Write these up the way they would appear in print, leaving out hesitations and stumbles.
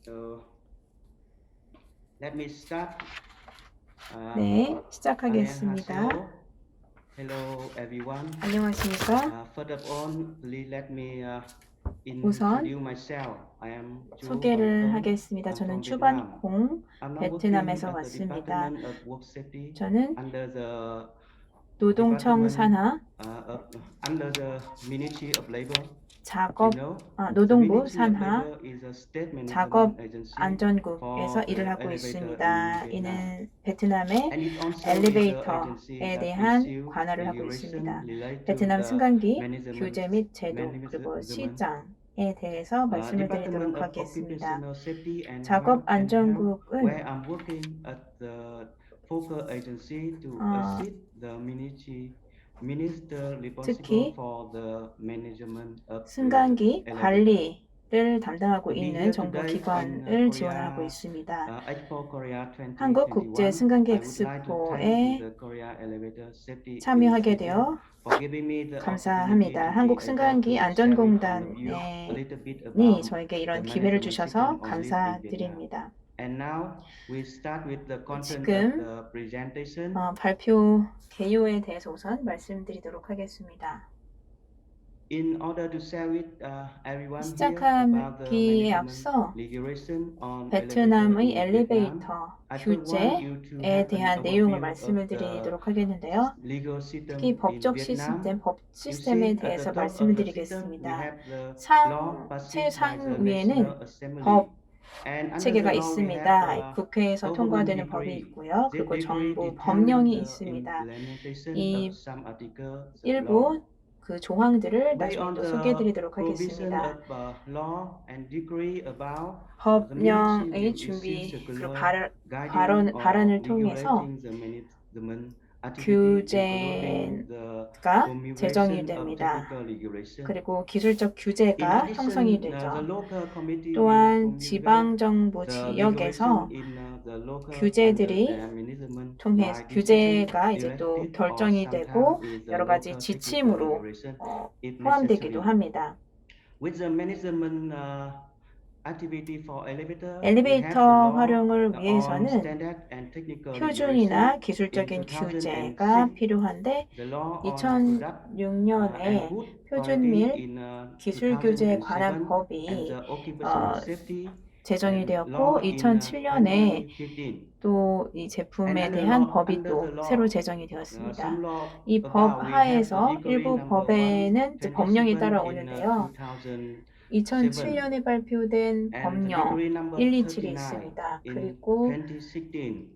So let me start. 네, 시작하겠습니다. Hello everyone. 안녕하십니까? First of all, please let me 우선 introduce myself. I am Chu 소개를 Van Thong. 하겠습니다. I'm 저는 from Vietnam. 추반콩 I'm now working 베트남에서 at the 왔습니다. Department of Work Safety 저는 under the 노동청 산하 under the Ministry of Labor. 작업 The 노동부 Ministry of 산하 Labor is a state 작업 management agency 안전국에서 for 일을 the 하고 elevator 있습니다. in Vietnam. 이는 베트남의 And it also is an agency 엘리베이터에 that 대한 issue 관할을 하고 regulation 있습니다. related to 베트남 the 승강기 management 규제 및 제도 그리고 management. 시장에 대해서 말씀을 Department 드리도록 of 하겠습니다. Occupational Safety and 작업 Health, 안전국은 where I'm working at the focal agency to assist the minister responsible 특히 for the management of the 승강기 elevator. 관리를 담당하고 To be 있는 here 정부 today in 기관을 지원을 하고 Korea 있습니다. Expo Korea 한국 국제 2021, 승강기 I would like to thank to 엑스포에 the Korea Elevator Safety 참여하게 Initiative 되어 for giving me the opportunity 감사합니다. to be 한국 able 승강기 to share with all of you a 안전공단이 little bit about 저에게 the 이런 기회를 management 주셔서 system on this in Vietnam. 감사드립니다. And now we start with the content of 지금 the presentation. 발표 개요에 대해서 우선 말씀드리도록 하겠습니다. In order to share with everyone here about the 시작하기에 management 앞서 regulation on 베트남의 elevator in Vietnam, 엘리베이터 I first want you to 규제에 have an 대한 내용을 overview 말씀을 of the 드리도록 하겠는데요. legal system 특히 in 법적 Vietnam. 법 You 시스템에 see, at 대해서 the top 말씀을 of the system, we 드리겠습니다. have the law passed by the 최상 National 위에는 Assembly. 법 And under 체계가 the law, we have 있습니다. 국회에서 government 통과되는 법이 decree. 있고요. This 그리고 decree 정부 determines 법령이 the 있습니다. implementation 이 of some articles of law. 일부 그 조항들을 Based 나중에 on 또 the 소개해드리도록 provision 하겠습니다. of law and decree about the 법령의 ministry will issue 준비 그리고 circular guiding or 발언을 통해서 regulating the management activity, including the 규제가 제정이 promulgation of 됩니다. technical regulation. 그리고 기술적 In 규제가 형성이 addition, the 되죠. local committee will 또한 promulgate 지방정부 the 지역에서 regulation in the local under 규제들이 their management 통해 by 규제가 decision, 이제 또 directive, or 결정이 되고 sometimes with the 여러 가지 local technical 지침으로 regulation if 포함되기도 necessary. 합니다. With the management activity for elevator, we have the 엘리베이터 law 활용을 on 위해서는 standard and technical 표준이나 regulation. 기술적인 In 규제가 2006, 필요한데 the law on product 2006년에 good 표준 quality 및 in 기술 규제에 2007, 관한 and 법이 the occupational safety 제정이 and 되었고 law in 2007년에 2015. 또 이 제품에 Another 대한 law 법이 under the 또 law, 새로 제정이 some 되었습니다. law 이 법 about we have the 하에서 decree 일부 number 법에는 이제 법령이 127 in 따라오는데요. 2007 2007년에 발표된 and the 법령 decree number 127이 39 있습니다. in 그리고 2016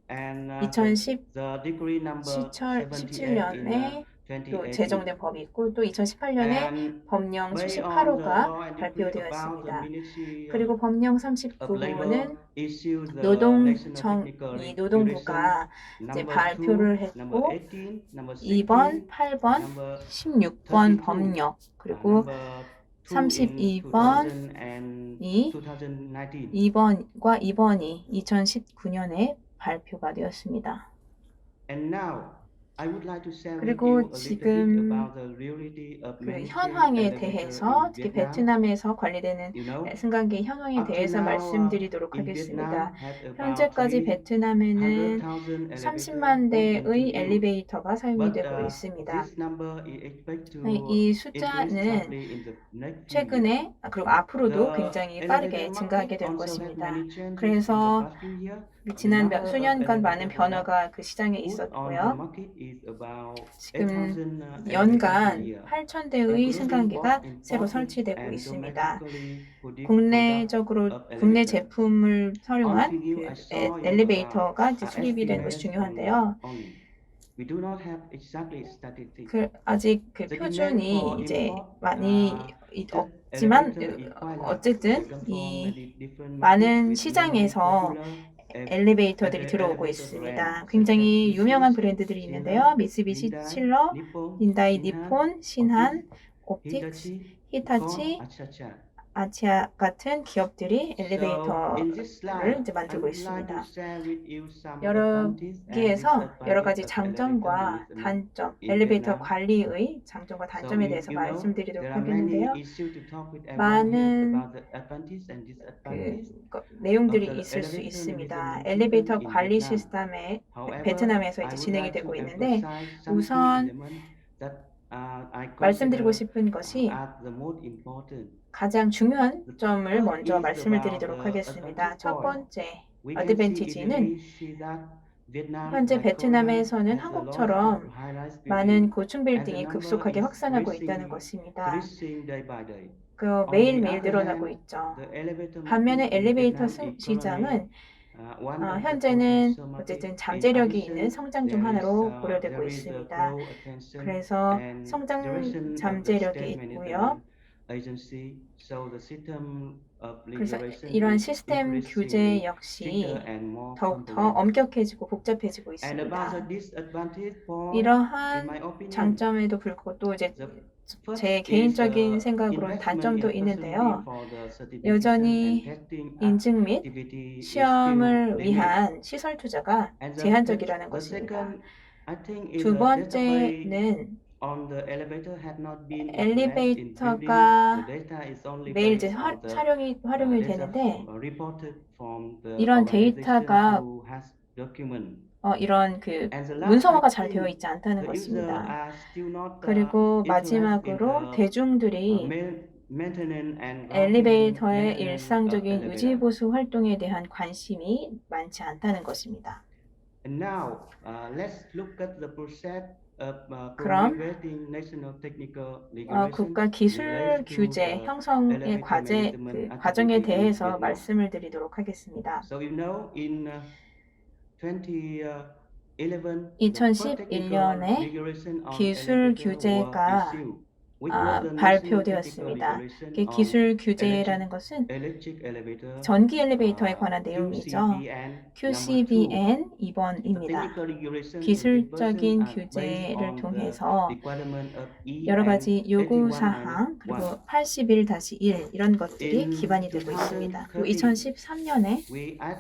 and the 2010 decree number 78 in 17년에 또 2018. 제정된 법이 있고 또 2018년에 And 법령 based on the 78호가 law and decree about the 발표되었습니다. Ministry 그리고 법령 of 39호는 Labor issue the national technical 이 regulation 노동부가 이제 number 2, 발표를 number 했고 18, number 2번, 16, 8번, number 16번 32, 법령 그리고 number 2 in 32번이 2019. 2번과 2번이 2019년에 발표가 되었습니다. And now I would like to share with 그리고 you a little bit 지금 about the reality of 그 managing 현황에 elevator 대해서 in 특히 Vietnam. 베트남에서 관리되는 You know, 승강기 현황에 up to 대해서 now 말씀드리도록 in 하겠습니다. Vietnam have about 현재까지 베트남에는 300,000 elevator 30만 put into 대의 use. 엘리베이터가 사용이 But 되고 있습니다. this number is expected to 이 increase 숫자는 sharply in the next few years. 최근에 그리고 앞으로도 The 굉장히 elevator 빠르게 market 증가하게 될 also 것입니다. had many changes in the 그래서 past few years. The 지난 number of 수년간 많은 elevator products 변화가 그 시장에 put on the 있었고요. market is about 지금 8,000 elevators a 연간 year, 8,000대의 including 승강기가 both 새로 imported 설치되고 and 있습니다. domestically produced 국내적으로 products of 국내 elevators. 제품을 On 활용한 figure 그 I saw you 엘리베이터가 이제 are 수립이 되는 것이 estimates 중요한데요. only. We do not have exactly statistics. 아직 그 The demand 표준이 for 이제 import 많이 just 없지만 elevator is quite large. 어쨌든 We come from 이 many different 많은 markets with many 시장에서 popular 엘리베이터들이 들어오고 elevator 있습니다. brands 굉장히 such as 유명한 Mitsubishi, 브랜드들이 있는데요. Hyundai, 미쓰비시, Hyundai, 칠러, Nippon, 힌다이, Shinhan, 니폰, 신한, Optics, 옵틱스, Hitachi, 히타치, Nikon, etc. 아치아 같은 기업들이 So in this 엘리베이터를 slide, 이제 I 만들고 would like to 있습니다. share with you some advantages and 여기에서 여러 가지 disadvantages of elevator 장점과 management 단점, in 엘리베이터 Vietnam. 관리의 장점과 So 단점에 대해서 you know there 말씀드리도록 are many 하겠는데요. issues to talk with everyone here 많은 about the advantages and disadvantages 내용들이 of the 있을 수 elevator 있습니다. management 엘리베이터 system in 관리 Vietnam. 시스템에 However, 베트남에서 I 이제 would 진행이 like to 되고 있는데 emphasize some key 우선 elements that I 말씀드리고 consider 싶은 것이 as the most important. 가장 중요한 The 점을 first 먼저 is 말씀을 about 드리도록 the 하겠습니다. advantage 첫 point. 번째, We can see 어드밴티지는 easily see that Vietnam, 현재 like Korea, 베트남에서는 has the lowest 한국처럼 high-rise 많은 building, 고층 and the 빌딩이 number 급속하게 is 확산하고 있다는 increasing 것입니다. day by day. 그 On the 매일매일 other 늘어나고 hand, 있죠. the elevator 반면에 market in 엘리베이터 Vietnam is 시장은 currently one of the 현재는 potential market. 어쨌든 In 잠재력이 있는 addition, 성장 중 하나로 고려되고 there is 있습니다. growth attention 그래서 and 성장 direction of the 잠재력이 state 있고요. management agency. So the system of 그래서 regulation 이러한 is 시스템 규제 increasingly 역시 stricter and more 더욱더 complex. 엄격해지고 복잡해지고 And about the 있습니다. disadvantage point, in my 이러한 opinion, 장점에도 불구하고 또 이제 the 제 first is 개인적인 생각으로는 investment 단점도 in 있는데요. facility for the certification and 여전히 testing 인증 및 activity is still 시험을 limited. 위한 시설 투자가 And 제한적이라는 the 것입니다. second, I think, is 두 the database 번째는 on the elevator had not been utilized in building. The 엘리베이터가 data is only 매일 이제 based on the 활용이 data 되는데 reported from the 이런 organization 데이터가 who has document. 이런 그 And the last, 문서화가 I 잘 되어 think 있지 않다는 the user 것입니다. are still not 그리고 interested in 마지막으로 the 대중들이 maintenance and ground 엘리베이터의 maintenance of 일상적인 elevator. 유지보수 활동에 대한 관심이 많지 않다는 것입니다. And now, let's look at the process of 그럼 promulgating national technical regulation 국가 기술 related to 규제 the 형성의 elevator management 과정에 activity in 대해서 Vietnam. 말씀을 드리도록 하겠습니다. So you know, in 2011, the first 2011년에 technical regulation on 기술 elevator were 규제가 issued, which was the national technical 발표되었습니다. regulation 이게 on 기술 규제라는 것은 electric elevator, 전기 엘리베이터에 관한 내용이죠. QCBN QCBN 2번입니다. technical regulation 기술적인 based 규제를 on the 통해서 requirement of 여러 EN 가지 요구 81-1. 사항 그리고 81-1 이런 것들이 In 기반이 되고 있습니다. 그리고 2013, 2013년에 we add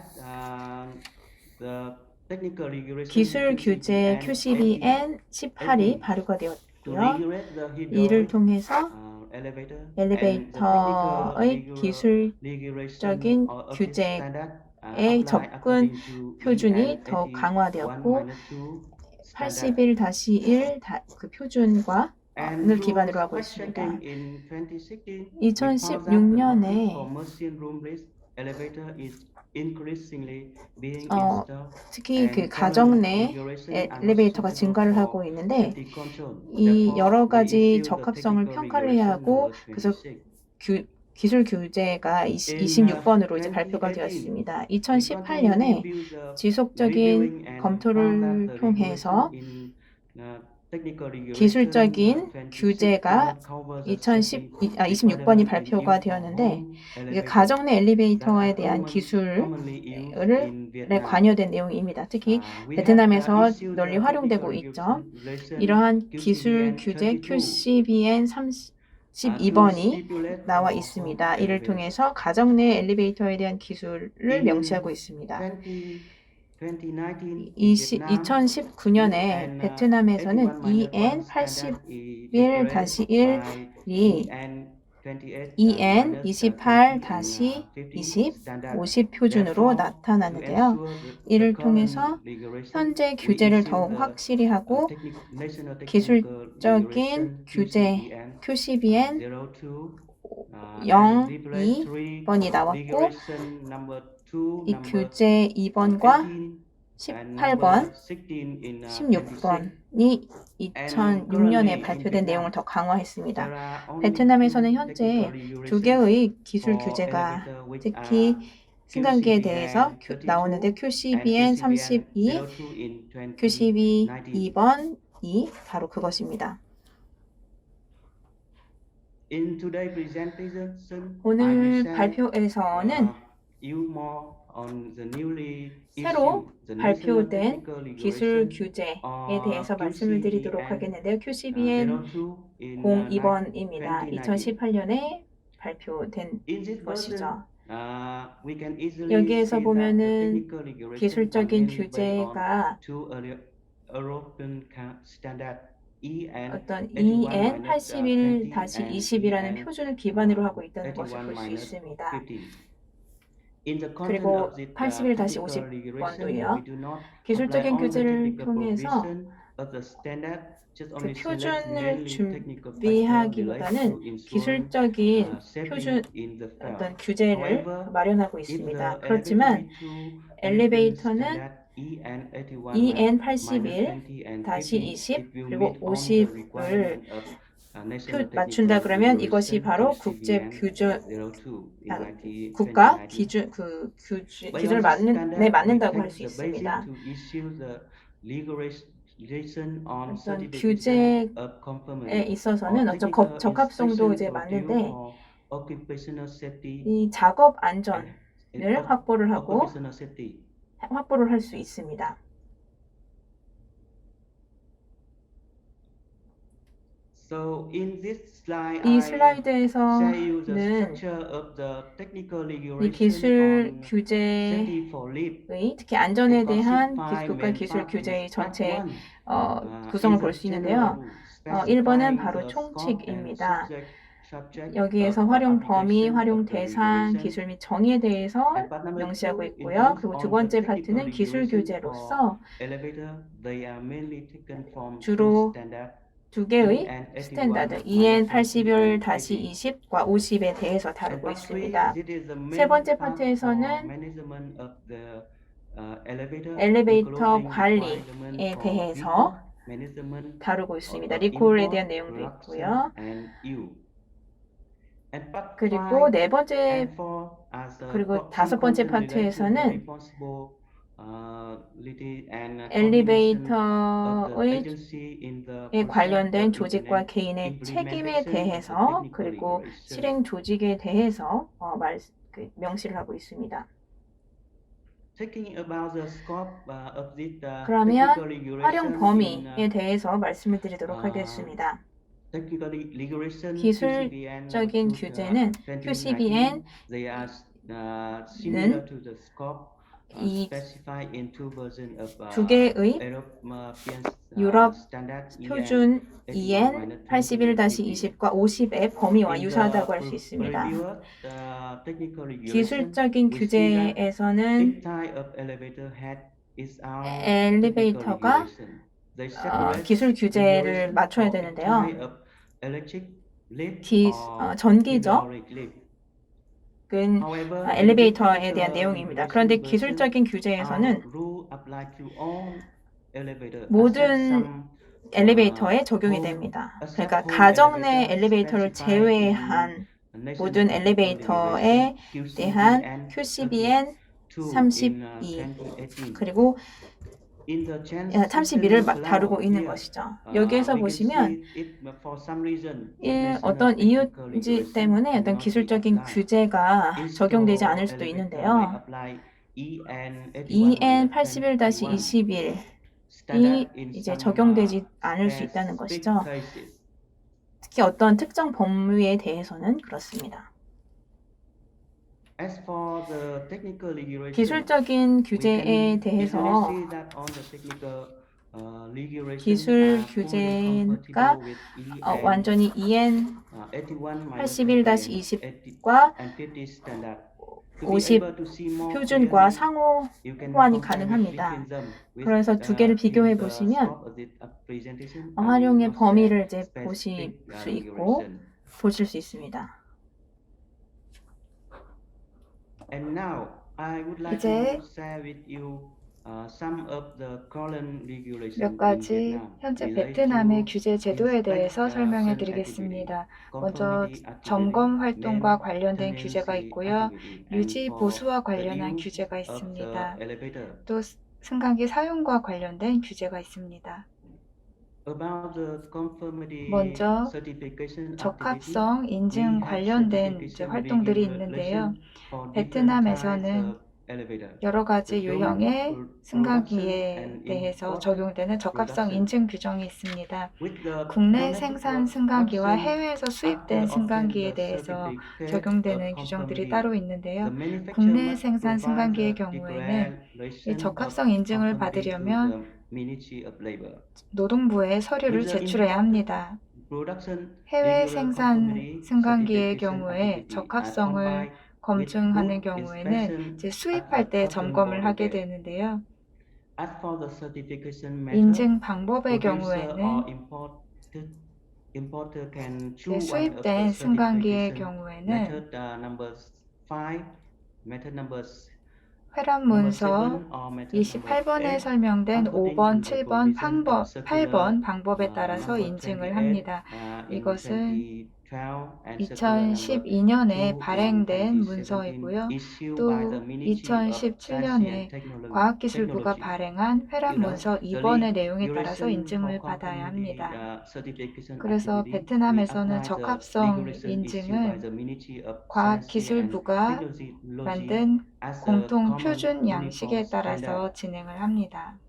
the technical regulation 기술 규제 QCBN 18이 발효가 to 되었고요. regulate the 이를 hydraulic 통해서 elevator and the 엘리베이터의 technical 기술적인 regulation of its 규제에 standard 접근 according to 표준이 EN 더 강화되었고 81-2 standard. 81-1 그 표준과 And 을 through 기반으로 하고 fact 있습니다. checking in 2016, we found that the market 2016년에 for machine room based elevator is increasingly being 어, installed. 특히 그 And 가정 내 regulation are not 엘리베이터가 suitable 증가를 for 하고 있는데 safety control. 이 Therefore, 여러 we 가지 issued the 적합성을 technical 평가를 해야 regulation 하고 number 그래서 26. 기술 규제가 26번으로 이제 발표가 되었습니다. 2018년에 지속적인 검토를 통해서 기술적인 규제가 26번이 발표가 되었는데 이게 가정 내 엘리베이터에 대한 기술에 관여된 내용입니다. 특히 베트남에서 널리 활용되고 있죠. 이러한 기술 규제 QCBN 32번이 나와 있습니다. 이를 통해서 가정 내 엘리베이터에 대한 기술을 명시하고 있습니다. 2019년에 베트남에서는 EN 81-1이 EN 28-20 50 표준으로 나타나는데요. 이를 통해서 현재 규제를 더욱 확실히 하고 기술적인 규제 QCBN 02번이 나왔고 이 규제 2번과 18번, 16번이 2006년에 발표된 내용을 더 강화했습니다. 베트남에서는 현재 두 개의 기술 규제가 특히 승강기에 대해서 나오는데 QCBN 32, QCB 2번이 바로 그것입니다. 오늘 발표에서는 새로 발표된 기술 규제에 대해서 말씀을 드리도록 하겠는데요. QCBN 02번입니다. 2018년에 발표된 In this version, 것이죠. we can easily 여기에서 see that the 보면은 technical regulation are 기술적인 mainly based on 규제가 two European standard EN 어떤 81-20 EN 81-20이라는 and 표준을 기반으로 하고 있다는 것을 볼 수 81-15. 있습니다. In the content 그리고 of the technical regulation, we 81-50번도요. do not apply 기술적인 all the 규제를 technical 통해서 provision of the standard, just 그 only select 표준을 mainly technical factor related to 준비하기보다는 insurance 기술적인 safety 표준 in the field. 어떤 규제를 However, 마련하고 if the 있습니다. elevator 그렇지만 meet two 엘리베이터는 standard EN 81-20 EN and 50, 81-20 it will 그리고 meet all the 50을 requirement of National 맞춘다 Technical 그러면 이것이 Regulation 바로 국제 NCVN 규제 02 in 아, 2019. 국가 기준에 By all 맞는다고 할 standard, 수 we take the 있습니다. basis to issue the regulation on 어떤 certification 규제에 of conformity 있어서는 or 어떤 technical 적합성도 이제 inspection or due 맞는데 for occupational safety 이 작업 and 안전을 확보를 하고 occupational safety. 확보를 할 수 있습니다. So in this slide, 이 I share you the 슬라이드에서는 structure of the technical 이 regulation 기술 on 규제의 safety for lift. 특히 안전에 It 대한 consists 국가 main 기술 part is 규제의 part 전체 one. 구성을 is 볼 a 수 general 있는데요. rule 1번은 specifying 바로 the scope and 총칙입니다. subject 여기에서 of 활용 범위, application 활용 of the 대상, regulation. 기술 및 정의에 대해서 And part number 명시하고 2 있고요. includes 그리고 두 on the 번째 technical 파트는 기술 regulation for 규제로서 elevator. They are mainly taken from two 주로 standard 두 개의 EN 81 스탠다드 -20 and 80-20과 50에 대해서 And 다루고 part 3, 있습니다. this is the 세 main 번째 part for 파트에서는 management of the elevator, 엘리베이터 including 관리에 requirement for 대해서 recall, management 다루고 있습니다. of 리콜에 대한 import, 내용도 production, 있고요. and use. And part 그리고 5 네 번째 and 4 as a 그리고 다섯 번째 some content related to the 파트에서는 responsibility and coordination of the 엘리베이터의 agency in the 에 process 관련된 of 조직과 개인의 책임에 implementation of the 대해서 technical 그리고 regulation. 실행 조직에 대해서 명시를 하고 있습니다. Talking about the scope of this 그러면 technical regulation 활용 in 범위에 대해서 말씀을 드리도록 하겠습니다. technical regulation 기술적인 규제는 QCBN they are similar to the scope 이 specified in two versions of 두 개의 European 유럽 standard 표준 EN 81-20과 50의 범위와 유사하다고 할 수 있습니다. 기술적인 규제에서는 엘리베이터가 기술 규제를 맞춰야 되는데요. 전기적은 엘리베이터에 대한 내용입니다. 그런데 기술적인 규제에서는 모든 엘리베이터에 적용이 됩니다. 그러니까 가정 내 엘리베이터를 제외한 모든 엘리베이터에 대한 QCBN 32 그리고 32를 다루고 있는 것이죠. 여기에서 보시면 어떤 이유지 때문에 어떤 기술적인 규제가 적용되지 않을 수도 있는데요. EN 81-21이 이제 적용되지 않을 수 있다는 것이죠. 특히 어떤 특정 범위에 대해서는 그렇습니다. 기술적인 규제에 대해서 기술 규제가 완전히 EN 81-20과 50 표준과 상호 호환이 가능합니다. 그래서 두 개를 비교해 보시면 활용의 범위를 이제 보실 수 있고 보실 수 있습니다. 이제 몇 가지 현재 베트남의 규제 제도에 대해서 설명해 드리겠습니다. 먼저 점검 활동과 관련된 규제가 있고요. 유지 보수와 관련한 규제가 있습니다. 또 승강기 사용과 관련된 규제가 있습니다. 먼저 적합성 인증 관련된 활동들이 있는데요. 베트남에서는 여러 가지 The 유형의 zone 승강기에 production 대해서 and 적용되는 적합성 production. 인증 규정이 있습니다. With the 국내 domestic 생산 승강기와 production, 해외에서 수입된 after obtaining 승강기에 the 대해서 certificate 적용되는 of 규정들이 conformity, 따로 the 있는데요. manufacturer 국내 must 생산 provide 승강기의 the 경우에는 이 declaration 적합성 of 인증을 conformity to 받으려면 the Ministry of Labor. 노동부에 서류를 With the 제출해야 imported 합니다. production 해외 regular 생산 conformity 승강기의 certification 경우에 activity are 적합성을 combined with 검증하는 both 경우에는 inspection 이제 at 수입할 a 때 custom 점검을 body 하게 gate. 되는데요. As for the certification method, 인증 방법의 producer or 경우에는 importer can 이제 choose one of the 수입된 승강기의 certification 경우에는 method number 5, method number 회란 number 문서 7 or method number 28번에 8 설명된 according 5번, to the 7번, provision of circular 8번 방법에 따라서 number 인증을 28 합니다. in 이것은 2012 and circular number 2012년에 2 in 발행된 2017 문서이고요. issued by the 또 Ministry of Science and 2017년에 과학기술부가 Technology. 발행한 회란 문서 The 2번의 내용에 따라서 regulation 인증을 for 받아야 conformity 합니다. certification 그래서 activity, we 베트남에서는 apply the 적합성 regulation issued by 인증은 the Ministry of Science and 과학기술부가 Technology 만든 as a 공통 common 표준 uniform 양식에 standard. 따라서 진행을 합니다.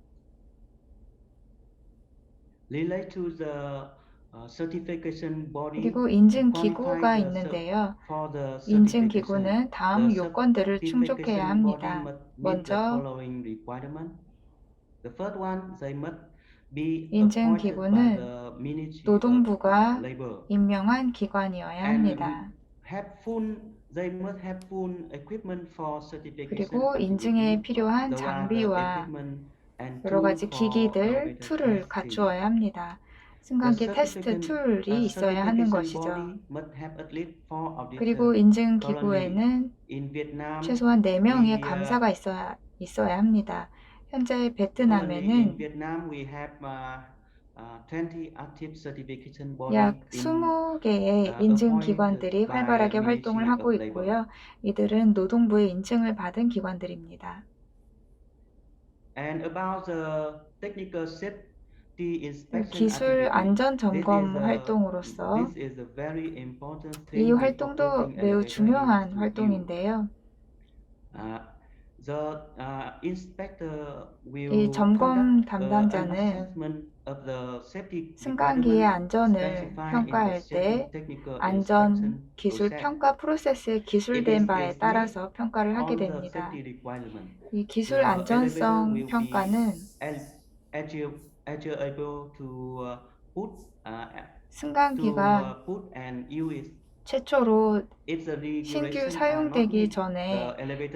Relate to the certification body 그리고 to 인증 qualify 기구가 the 있는데요. for the 인증 certification. 기구는 다음 The 요건들을 충족해야 certification body 합니다. must meet the 먼저 following requirement. The first one, they must be 인증 appointed by 기구는 the Ministry of 노동부가 Labor 임명한 기관이어야 합니다. they must have full equipment for certification 그리고 activity. 인증에 필요한 There are the 장비와 equipment and 여러 tool 가지 for 기기들, elevator 툴을 testing. 갖추어야 합니다. The 승강기 테스트 툴이 있어야 하는 certification 것이죠. body must have at least 4 그리고 auditors. 인증 Currently, 기구에는 in Vietnam, 최소한 4명의 we 감사가 있어야 합니다. 현재 currently in 베트남에는 Vietnam we have 20 active certification 약 body in 20개의 인증 기관들이 by 활발하게 Ministry 활동을 하고 of Labor. 있고요. 이들은 노동부의 인증을 받은 기관들입니다. And about the technical safety inspection 기술 activity, 안전 점검 활동으로서 this is a very important 이 thing with 활동도 operating 매우 elevator 중요한 in 활동인데요. The inspector will 이 점검 conduct an 담당자는 assessment of the safety 승강기의 requirement 안전을 specified in the 평가할 safety 때 technical 안전 inspection 기술 process. 평가 프로세스에 기술된 바에 따라서 평가를 하게 On the 됩니다. safety requirement, 이 기술 the 안전성 elevator will 평가는 able to 승강기가 put and use 최초로 its 신규 regulation 사용되기 전에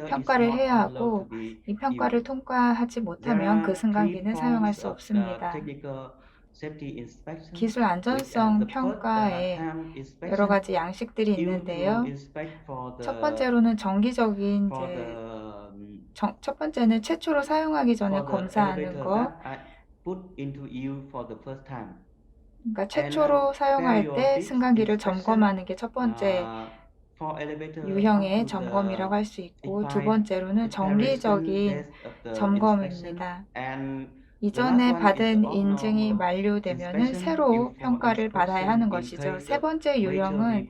평가를 해야 하고 이 평가를 통과하지 못하면 그 승강기는 사용할 수 없습니다. 기술 안전성 평가에 여러 가지 양식들이 있는데요. 첫 번째로는 정기적인 첫 번째는 최초로 사용하기 전에 검사하는 거. 그러니까 최초로 사용할 때 승강기를 점검하는 게 첫 번째 유형의 점검이라고 할 수 있고, 두 번째로는 정기적인 점검입니다. 이전에 받은 인증이 만료되면 새로 평가를 받아야 하는 것이죠. 세 번째 유형은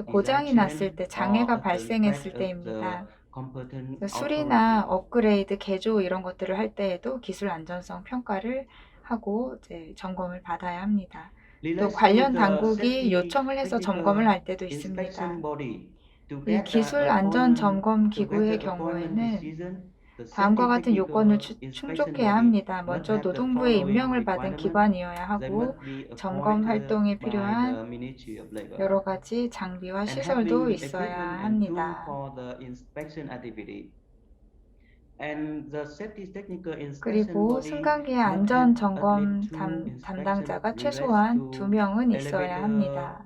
고장이 났을 때, 장애가 발생했을 때입니다. 수리나 업그레이드, 개조 이런 것들을 할 때에도 기술 안전성 평가를 하고 이제 점검을 받아야 합니다. 또 관련 당국이 요청을 해서 점검을 할 때도 있습니다. 이 기술 안전 점검 기구의 경우에는 다음과 같은 요건을 충족해야 합니다. 먼저 노동부의 임명을 받은 기관이어야 하고, 점검 활동에 필요한 여러 가지 장비와 시설도 있어야 합니다. 그리고 승강기의 안전 점검 담당자가 최소한 2명은 있어야 합니다.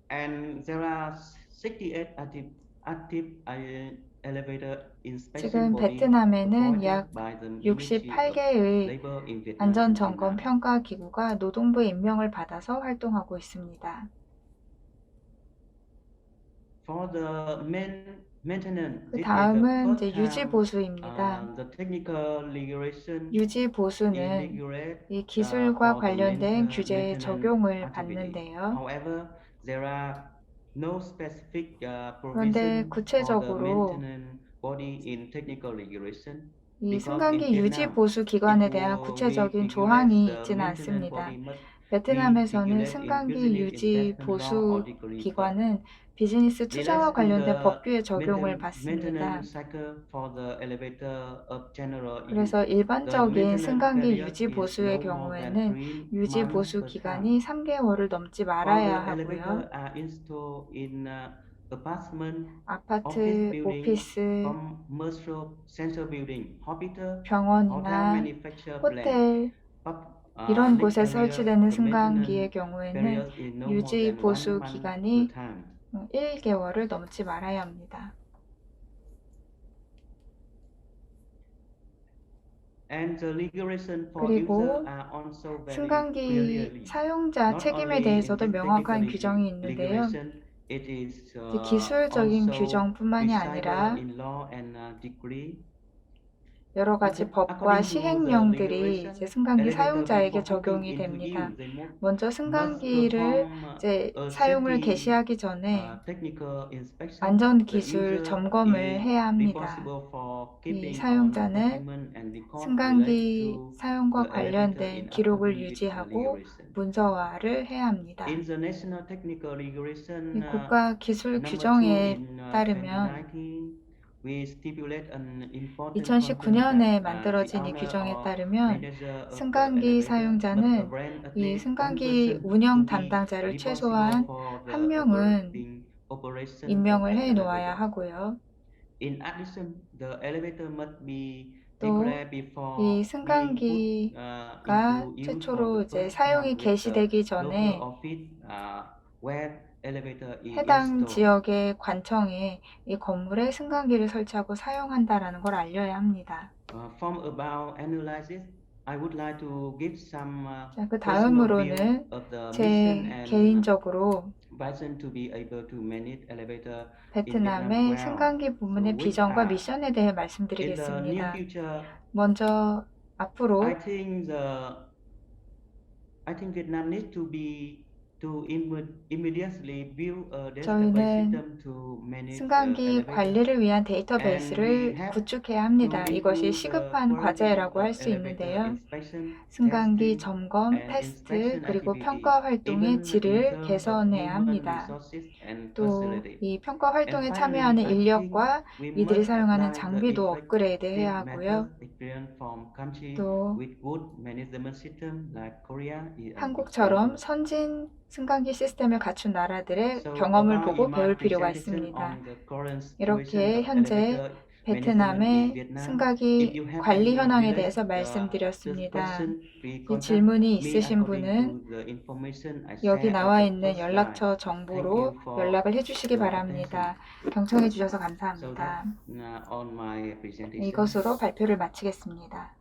And there are 68 active elevator 지금 inspection body 베트남에는 약 appointed by the Ministry of 68개의 Labor in Vietnam. 안전 점검 평가 기구가 노동부의 임명을 받아서 활동하고 있습니다. For the maintenance, 그 다음은 이제 유지 보수입니다. the technical regulation 유지 보수는 이 기술과 관련된 규제의 적용을 받는데요. However, there are No specific 그런데 provision for the 구체적으로 maintenance body in technical regulation. 이 Because in 승강기 유지 Vietnam, 보수 기관에 it 대한 will 구체적인 regulate 조항이 the 있지는 maintenance 않습니다. body must be 베트남에서는 regulated in 승강기 business 유지 investment law 보수 or decree. 기관은 비즈니스 투자와 Relates to 관련된 the 법규의 적용을 받습니다. maintenance cycle for the elevator of general use. 그래서 The 일반적인 maintenance 승강기 period 유지 is 보수의 no more than 경우에는 3 유지 months 보수 per 기간이 time. 3개월을 넘지 For the 말아야 하고요. elevator are installed in apartment, office 아파트, building, 오피스, commercial center building, hospital, hotel 병원이나 manufacture plant. 호텔 이런 Lift 곳에 area, 설치되는 the 승강기의 maintenance 경우에는 period is no more 유지 than 1 보수 month per 기간이 time. 1개월을 넘지 말아야 합니다. And the regulation for 그리고 user are also very 승강기 clearly. 사용자 Not 책임에 only in 대해서도 the 명확한 technical 규정이 있는데요. regulation, it is 이제 기술적인 also 규정뿐만이 visible 아니라 in law and decree. 여러 가지 법과 시행령들이 이제 승강기 사용자에게 적용이 됩니다. 먼저 승강기를 이제 사용을 개시하기 전에 안전 기술 점검을 해야 합니다. 이 사용자는 승강기 사용과 관련된 기록을 유지하고 문서화를 해야 합니다. 이 국가 기술 규정에 따르면 2019년에 만들어진 이 규정에 따르면 승강기 사용자는 이 승강기 운영 담당자를 최소한 1명은 임명을 해 놓아야 하고요. 또 이 승강기가 최초로 이제 사용이 개시되기 전에 해당 지역의 관청에 이 건물에 승강기를 설치하고 사용한다라는 걸 알려야 합니다. 자, 그 다음으로는 제 개인적으로 베트남의 승강기 부문의 비전과 미션에 대해 말씀드리겠습니다. 먼저 앞으로 저희는 승강기 관리를 위한 데이터베이스를 구축해야 합니다. 이것이 시급한 과제라고 할 수 있는데요. 승강기 점검, 테스트, 그리고 평가 활동의 질을 개선해야 합니다. 또 이 평가 활동에 참여하는 인력과 이들이 사용하는 장비도 업그레이드해야 하고요. 또 한국처럼 선진 승강기 시스템을 갖춘 나라들의 경험을 보고 배울 필요가 있습니다. 이렇게 현재 베트남의 승강기 관리 현황에 대해서 말씀드렸습니다. 이 질문이 있으신 분은 여기 나와 있는 연락처 정보로 연락을 해주시기 바랍니다. 경청해 주셔서 감사합니다. 이것으로 발표를 마치겠습니다.